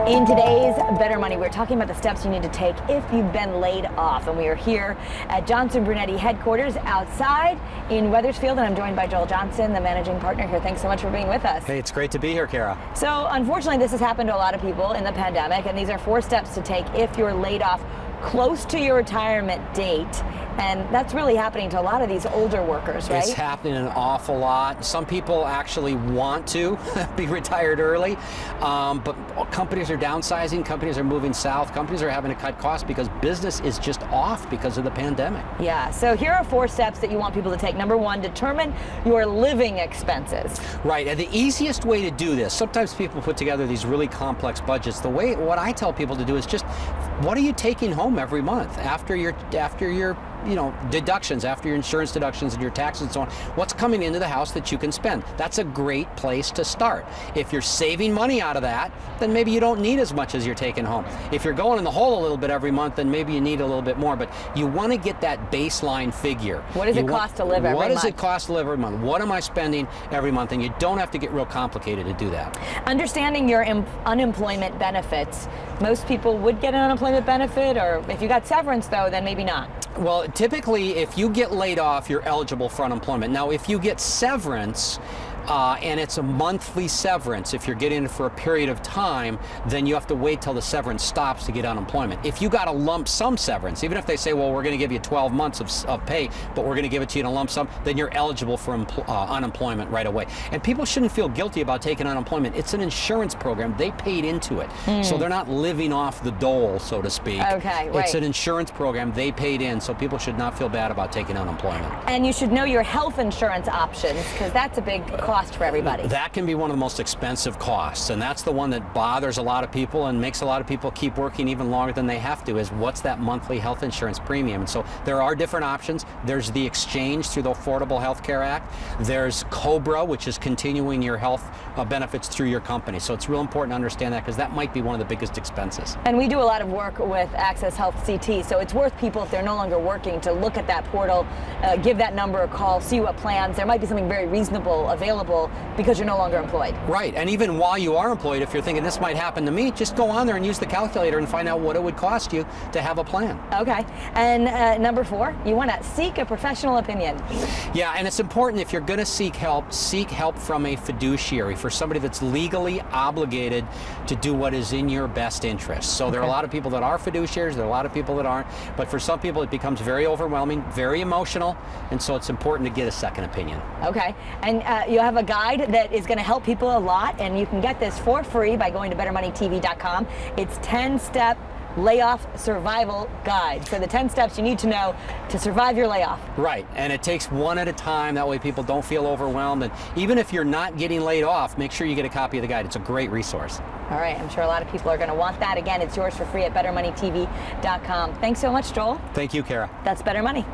In today's Better Money, we're talking about the steps you need to take if you've been laid off. And we are here at Johnson Brunetti headquarters outside in Wethersfield. And I'm joined by Joel Johnson, the managing partner here. Thanks so much for being with us. Hey, it's great to be here, Kara. So unfortunately, this has happened to a lot of people in the pandemic. And these are 4 steps to take if you're laid off close to your retirement date. And that's really happening to a lot of these older workers, right? It's happening an awful lot. Some people actually want to be retired early, but companies are downsizing, companies are moving south, companies are having to cut costs because business is just off because of the pandemic. Yeah, so here are 4 steps that you want people to take. Number 1, determine your living expenses. Right, and the easiest way to do this, sometimes people put together these really complex budgets. What I tell people to do is just, what are you taking home every month after your deductions, after your insurance deductions and your taxes and so on? What's coming into the house that you can spend? That's a great place to start. If you're saving money out of that, then maybe you don't need as much as you're taking home. If you're going in the hole a little bit every month, then maybe you need a little bit more, but you want to get that baseline figure. What does it cost to live every month? What does it cost to live every month? What am I spending every month? And you don't have to get real complicated to do that. Understanding your unemployment benefits. Most people would get an unemployment benefit, or if you got severance though, then maybe not. Well, typically, if you get laid off, you're eligible for unemployment. Now, if you get severance, and it's a monthly severance, if you're getting it for a period of time, then you have to wait till the severance stops to get unemployment. If you got a lump sum severance, even if they say, well, we're going to give you 12 months of pay, but we're going to give it to you in a lump sum, then you're eligible for unemployment right away. And people shouldn't feel guilty about taking unemployment. It's an insurance program. They paid into it. So they're not living off the dole, so to speak. Okay, right. It's an insurance program. They paid in, so people should not feel bad about taking unemployment. And you should know your health insurance options, because that's a big cost for everybody. That can be one of the most expensive costs, and that's the one that bothers a lot of people and makes a lot of people keep working even longer than they have to, is what's that monthly health insurance premium? And so there are different options. There's the exchange through the Affordable Health Care Act. There's COBRA, which is continuing your health benefits through your company. So it's real important to understand that, because that might be one of the biggest expenses. And we do a lot of work with Access Health CT, so it's worth people, if they're no longer working, to look at that portal, give that number a call, see what plans. There might be something very reasonable available because you're no longer employed. Right, and even while you are employed, if you're thinking this might happen to me, just go on there and use the calculator and find out what it would cost you to have a plan. Okay, and number 4, you want to seek a professional opinion. Yeah, and it's important, if you're going to seek help from a fiduciary, for somebody that's legally obligated to do what is in your best interest. So there are a lot of people that are fiduciaries, there are a lot of people that aren't, but for some people it becomes very overwhelming, very emotional, and so it's important to get a second opinion. Okay, and you have a guide that is going to help people a lot, and you can get this for free by going to BetterMoneyTV.com. It's 10-step layoff survival guide. So the 10 steps you need to know to survive your layoff. Right, and it takes one at a time. That way people don't feel overwhelmed. And even if you're not getting laid off, make sure you get a copy of the guide. It's a great resource. All right, I'm sure a lot of people are going to want that. Again, it's yours for free at BetterMoneyTV.com. Thanks so much, Joel. Thank you, Kara. That's Better Money.